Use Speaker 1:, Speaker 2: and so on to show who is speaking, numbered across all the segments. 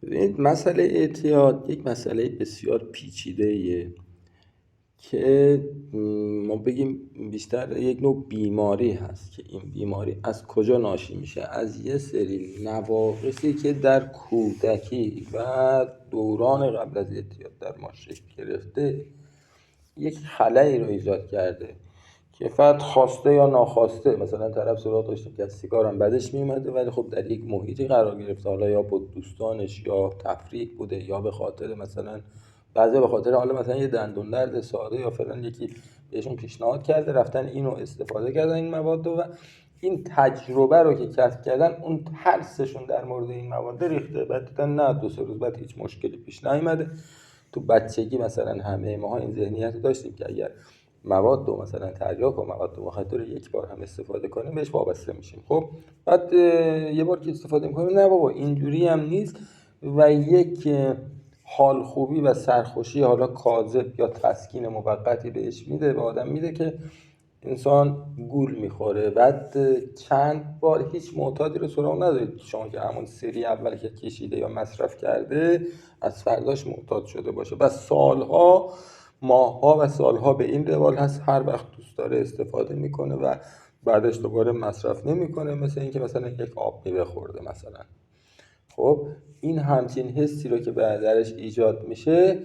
Speaker 1: ببینید مسئله اعتیاد یک مسئله بسیار پیچیده‌ایه که ما بگیم بیشتر یک نوع بیماری هست که این بیماری از کجا ناشی میشه؟ از یه سری نواقصی که در کودکی و دوران قبل از اعتیاد در ما شکل گرفته یک خلایی رو ایجاد کرده که فقط خواسته یا ناخواسته، مثلا طرف سراغ داشته که از سیگار هم بدش میومده ولی خب در یک محیطی قرار گرفته، حالا یا با دوستانش یا تفریح بوده یا به خاطر مثلا بعضی به خاطر حالا مثلا یه دندون درد ساده یا فلان یکی بهشون پیشنهاد کرده رفتن اینو استفاده کردن این مواد و این تجربه رو که کسب کردن اون ترسشون در مورد این مواد ریخته. بعد دیدن نه 2-3 روز بعد هیچ مشکلی پیش نیامده. تو بچگی مثلا همه ما این ذهنیت رو داشتیم که اگر مواد رو مثلا تریاک و مواد مخدر یک بار هم استفاده کنیم بهش وابسته میشیم. خب بعد یه بار که استفاده میکنیم نه بابا اینجوری هم نیست و یک حال خوبی و سرخوشی حالا کاذب یا تسکین موقتی بهش میده، به آدم میده که انسان گول میخوره. بعد چند بار هیچ معتادی رو سراغ ندارید شما که همون سری اول که کشیده یا مصرف کرده از فرداش معتاد شده باشه. بس سالها ماهها و سالها به این روال هست هر وقت دوست داره استفاده میکنه و بعدش دوباره مصرف نمیکنه، مثل اینکه مثلا یک آب میوه خورده مثلا. خب این همچین حسی رو که درش ایجاد میشه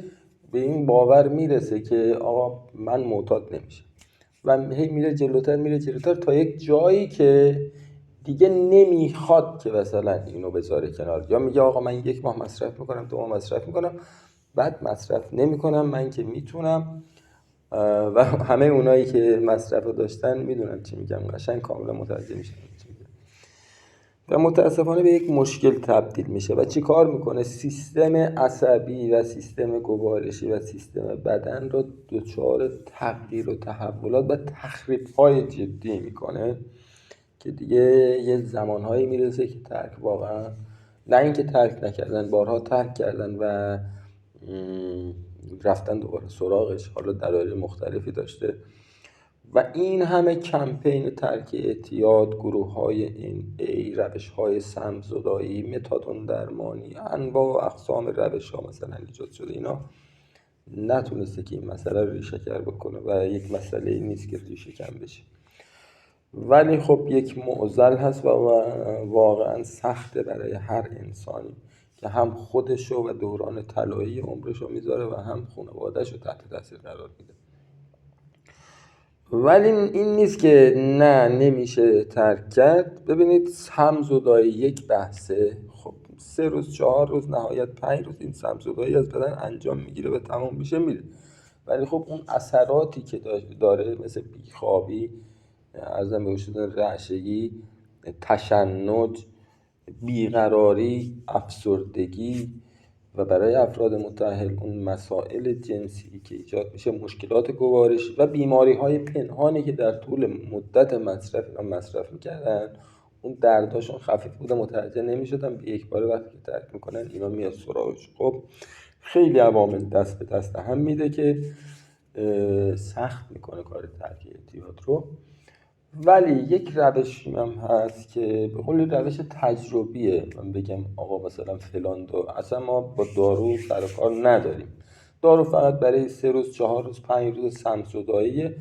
Speaker 1: به این باور میرسه که آقا من معتاد نمیشم و هی میره جلوتر میره جلوتر تا یک جایی که دیگه نمیخواد که مثلا اینو بذاره کنار، یا میگه آقا من 1 ماه مصرف میکنم 2 ماه مصرف میکنم بعد مصرف نمیکنم من که میتونم. و همه اونایی که مصرف داشتن میدونن چی میگم، قشنگ کاملا متوجه میشن چی میگم. و متاسفانه به یک مشکل تبدیل میشه و چی کار میکنه؟ سیستم عصبی و سیستم گوارشی و سیستم بدن رو دچار تغییر و تحولات و تخریب‌های جدی میکنه که دیگه یه زمانهایی میرسه که ترک واقعا، نه اینکه ترک نکردن، بارها ترک کردن و رفتن دوباره سراغش، حالا دلایل مختلفی داشته. و این همه کمپین ترک اعتیاد، گروه‌های NA، روش‌های سم‌زدایی، متادون درمانی، انواع و اقسام روش‌ها مثلا ایجاد شده، اینا نتونسته که این مسئله رو ریشه کر بکنه و یک مسئله نیست که ریشه کن بشه. ولی خب یک معضل هست و واقعا سخته برای هر انسانی که هم خودشو و دوران طلایی عمرشو میذاره و هم خانواده‌شو تحت تاثیر قرار میده. ولی این نیست که نه نمیشه ترک کرد. ببینید سم‌زدایی یک بحثه، خب 3 روز 4 روز نهایت 5 روز این سم‌زدایی از بدن انجام میگیره و تمام میشه میره. ولی خب اون اثراتی که داره مثل بیخوابی، عرضم به شدن رعشگی، تشنج، بیقراری، افسردگی و برای افراد متأهل اون مسائل جنسی که ایجاد میشه، مشکلات گوارشی و بیماری‌های پنهانی که در طول مدت مصرف میکردن اون درداشون خفیف بوده متوجه نمیشدن، به یک باره وقتی که ترک میکنن اینا میاد سراغش. خب خیلی عوامل دست به دست هم میده که سخت میکنه کار ترک اعتیاد رو. ولی یک روشی هم هست که به قول روش تجربیه، من بگم آقا مثلا فلان دارو، اصلا ما با دارو سر و کار نداریم، دارو فقط برای 3 روز 4 روز 5 روز سم‌زداییه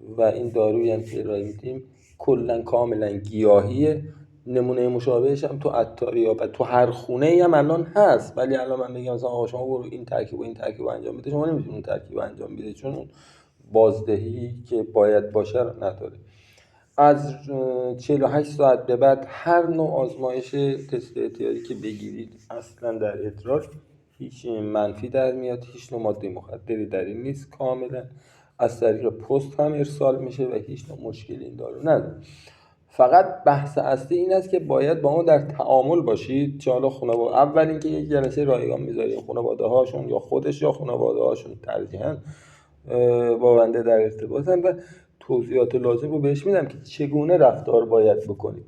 Speaker 1: و این دارویی هم که ارائه میدیم کلا کاملا گیاهیه. نمونه مشابهش هم تو عطاری یا تو هر خونه ای هم الان هست، ولی الان من بگم مثلا آقا شما برو این ترکیب و این ترکیب انجام بده، شما نمیتونید اون ترکیب انجام بده چون اون بازدهی که باید باشه رو نداره. از 48 ساعت به بعد هر نوع آزمایش تست اعتیادی که بگیرید اصلا در ادراک هیچ منفی در میاد، هیچ نوع ماده مخدری در این نیست، کاملا از طریق پست هم ارسال میشه و هیچ نوع مشکلی این دارو نداره. فقط بحث اصلی این است که باید با اون در تعامل باشید، چه حالا خانواده، اول اینکه یک جلسه رایگان میذارید خانواده هاشون یا خودش یا خانواده هاشون ترجیحاً با بنده در ارتباطن و توضیحات لازم رو بهش میدم که چگونه رفتار باید بکنید.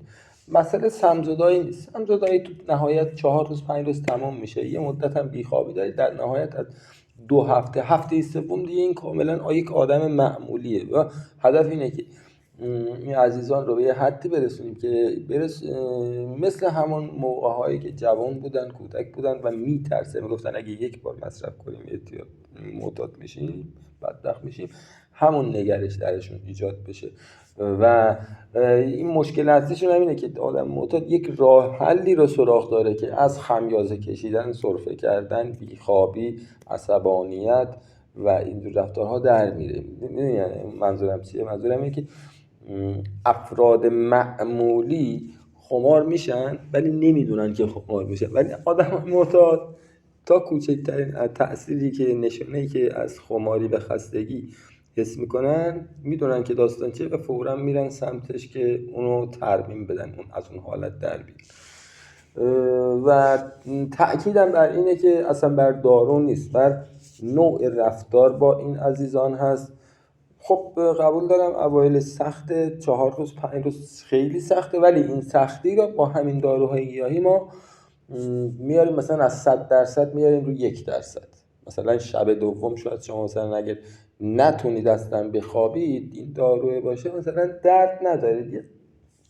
Speaker 1: مسئله سم‌زدایی نیست، سم‌زدایی تو نهایت 4 روز 5 روز تمام میشه، یه مدت هم بیخوابی دارید، در نهایت از 2 هفته هفته سوم دیگه این کاملا یک آدم معمولیه و هدف اینه که این عزیزان رو به یه حدی برسونیم که مثل همون موقع‌هایی که جوان بودن، کودک بودن و میگفتن اگه یک بار مصرف کنیم معتاد میشیم، بدبخت میشیم، همون نگرش درشون ایجاد بشه. و این مشکل اصلیشون اینه که آدم معتاد یک راه حلی رو سراغ داره که از خمیازه کشیدن، سرفه کردن، بیخوابی، عصبانیت و اینجور رفتارها در میره. یعنی منظورم چیه؟ منظورم اینه که افراد معمولی خمار میشن ولی نمیدونن که خمار میشن، ولی آدم معتاد تا کوچکترین تأثیری که نشانه‌ای که از خماری و خستگی حس میکنن میدونن که داستان چیه و فوراً میرن سمتش که اونو ترمیم بدن، از اون حالت در بیان. و تأکیدم بر اینه که اصلا بر دارو نیست، بر نوع رفتار با این عزیزان هست. خب قبول دارم اوایل سخته، 4 روز 5 روز خیلی سخته، ولی این سختی رو با همین داروهای گیاهی ما میاریم مثلا از 100% میاریم رو 1%. مثلا شب دوم شاید شما مثلا اگر نتونید اصلا بخوابید، این داروی باشه مثلا درد ندارید،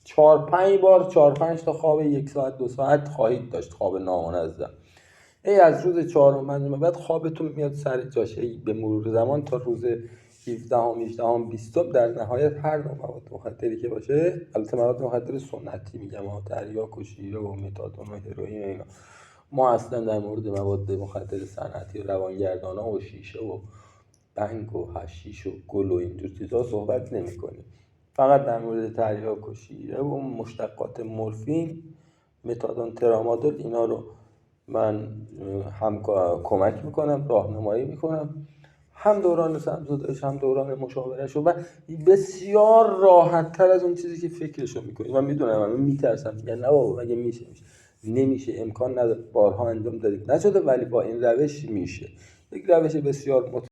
Speaker 1: 4-5 تا خواب 1 ساعت 2 ساعت خواهید داشت، خواب نامنظم. از روز 4 بعد خوابتون میاد سر جاش. به مرور زمان تا روز 17 18 20 در نهایت هر نوع مواد مخدری که باشه، البته مواد مخدر سنتی میگم، تریاک و شیره و متادون و هروئین و اینا، ما اصلا در مورد مواد مخدر صنعتی و روانگردانا و شیشه و بنگ و حشیش و گل و اینجور چیزا صحبت نمی کنیم. فقط در مورد تریاک و شیره و مشتقات مورفین، متادون، ترامادول، اینا رو من هم کمک میکنم، راهنمایی میکنم، هم دوران سمزدایش هم دوران مشاورش، و بسیار راحت تر از اون چیزی که فکرشو میکنیم. من میدونم، من میترسم، میگن نه بابا مگه میشه نمیشه، امکان نداره، بارها انجام دادیم نشده، ولی با این روش میشه. یک روش بسیار